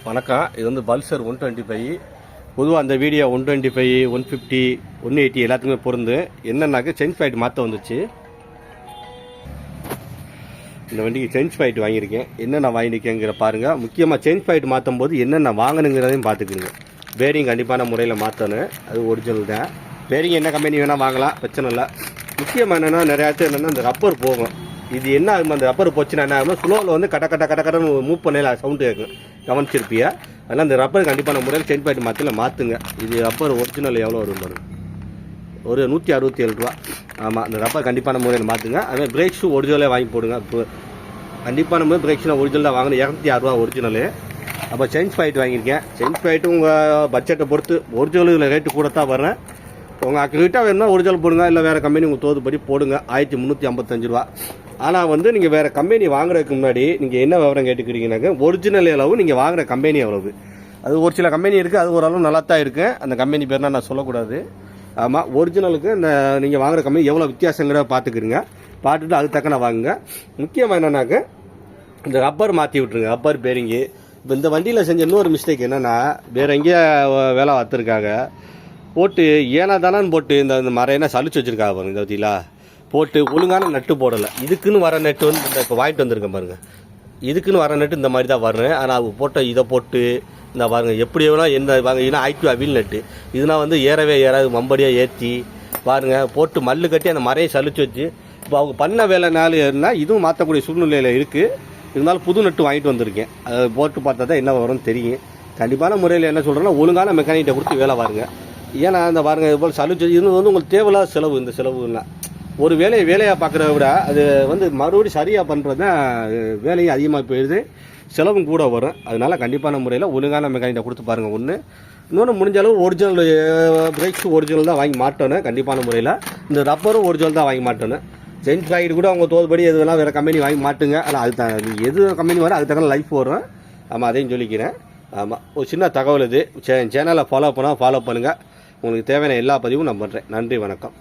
வணக்கம். இது வந்து பல்சர் 125. பொதுவாக அந்த வீடியோ 125, 150, 180 எல்லாத்துக்குமே பொருந்து. என்னன்னாக்க செயின் பாயிண்ட் மாற்ற வந்துச்சு. இந்த வண்டிக்கு செயின் பாயிண்ட் வாங்கியிருக்கேன். என்னென்ன வாங்கியிருக்கேங்கிற பாருங்கள். முக்கியமாக செயின் பாயிண்ட் மாற்றும் போது என்னென்ன வாங்கணுங்கிறதையும் பார்த்துக்குங்க. பேரிங் கண்டிப்பான முறையில் மாற்றணும். அது ஒரிஜினல் தான். பேரிங் என்ன கம்பெனி வேணால் வாங்கலாம், பிரச்சனை இல்லை. முக்கியமாக என்னென்னா நிறையா என்னென்னா அந்த ரப்பர் போகும். இது என்ன ஆகும், அந்த ரப்பர் போச்சுன்னா என்ன ஆகும், ஸ்லோவில் வந்து கட்டன்னு மூவ் பண்ணல சவுண்டு கேட்கும். கவனிச்சிருப்பியா? அதனால் அந்த ரப்பர் கண்டிப்பான முறையில் செயின் பாயிண்ட் மாற்றுங்க. இது ரப்பர் ஒரிஜினல் எவ்வளோ வரும் பாருங்க, ஒரு 167 ரூபா. ஆமாம், அந்த ரப்பர் கண்டிப்பான முறையில் மாற்றுங்க. அதே பிரேக் ஷூ ஒரிஜினலே வாங்கி போடுங்க. இப்போ கண்டிப்பான முறை பிரேக் ஷூ ஒரிஜினல் தான் வாங்கணும். 206 ரூபா ஒரிஜினலு. அப்போ செயின் பாயிண்ட் வாங்கியிருக்கேன். செயின் பாயிண்ட்டு உங்கள் பட்ஜெட்டை பொறுத்து ஒரிஜினல் ரேட்டு கூட தான் வர்றேன். உங்கள் அக்யூரேட்டாக வேணும்னா ஒரிஜினல் போடுங்க, இல்லை வேறு கம்பெனி உங்கள் தோதுபடி போடுங்க. 1355 ரூபா. ஆனால் வந்து நீங்கள் வேறு கம்பெனி வாங்குறதுக்கு முன்னாடி நீங்கள் என்ன விவரம் கேட்டுக்கிறீங்கன்னாக்க, ஒரிஜினல் எவ்வளவு, நீங்கள் வாங்குகிற கம்பெனி எவ்வளவு. அது ஒரு சில கம்பெனி இருக்குது, அது ஓரளவு நல்லா தான் இருக்குது. அந்த கம்பெனி பேர்னா நான் சொல்லக்கூடாது. ஆமாம், ஒரிஜினலுக்கு இந்த நீங்கள் வாங்குகிற கம்பெனி எவ்வளோ வித்தியாசங்கிறத பார்த்துக்கிறீங்க. பார்த்துட்டு அது தக்கன வாங்குங்க. முக்கியமாக என்னன்னாக்க இந்த ரப்பர் மாற்றி விட்ருங்க, ரப்பர் பேரிங்கு. இப்போ இந்த வண்டியில் செஞ்ச இன்னொரு மிஸ்டேக் என்னென்னா, வேறு எங்கேயா வேலை பார்த்துருக்காங்க போட்டு ஏனா தானான்னு போட்டு இந்த மரையனா சளிச்சு வச்சுருக்காங்க பாருங்க. இந்த வத்திங்களா போட்டு ஒழுங்கான நட்டு போடலை. இதுக்குன்னு வர நட்டு வந்து இந்த இப்போ வாங்கிட்டு வந்திருக்கேன் பாருங்கள். இதுக்குன்னு வர நட்டு இந்த மாதிரி தான் வர்றேன். ஆனால் அது போட்ட இதை போட்டு இந்த பாருங்கள் எப்படி எவ்வளோ எந்த வாங்க. ஏன்னா ஐக்யூ அவில் நட்டு இதுனா வந்து ஏறவே ஏறாது, மம்படியாக ஏற்றி பாருங்கள் போட்டு மல்லு கட்டி அந்த மரையை சளிச்சு வச்சு. இப்போ அவங்க பண்ண வேலை நாள் ஏறினா இதுவும் மாற்றக்கூடிய சூழ்நிலையில் இருக்குது. இருந்தாலும் புது நட்டு வாங்கிட்டு வந்திருக்கேன். அதை போட்டு பார்த்தா தான் என்ன வரும்னு தெரியும். கண்டிப்பான முறையில் என்ன சொல்கிறேன்னா, ஒழுங்கான மெக்கானிக்கிட்ட கொடுத்து வேலை பாருங்க. ஏன்னா இந்த பாருங்க இது போல் சளிச்சு இது வந்து உங்களுக்கு தேவையில்லாத செலவு. இந்த செலவுன்னா ஒரு வேலையாக பார்க்குறத விட அது வந்து மறுபடியும் சரியாக பண்ணுறது தான் வேலையும் அதிகமாக போயிடுது, செலவும் கூட வரும். அதனால கண்டிப்பான முறையில் ஒழுங்கான மெக்கானிக்கிட்ட கொடுத்து பாருங்கள். இன்னொன்று முடிஞ்ச அளவு ஒரிஜினல் பிரேக்ஸ் ஒரிஜினல் தான் வாங்கி மாட்டணும். கண்டிப்பான முறையில் இந்த ரப்பரும் ஒரிஜினல் தான் வாங்கி மாட்டணும். செயின் பாக்கெட் கூட அவங்க தோதுபடி எது வேணால் வேறு கம்பெனி வாங்கி மாட்டுங்க. ஆனால் அது தான் நீங்கள் எது கம்பெனி வரும் அதுக்கு தகுந்த லைஃப் வரும். ஆமாம், அதையும் சொல்லிக்கிறேன். ஆமாம், ஒரு சின்ன தகவல் இது. சேனலை ஃபாலோ பண்ணுங்கள். உங்களுக்கு தேவையான எல்லா பதிவும் நான் பண்ணுறேன். நன்றி, வணக்கம்.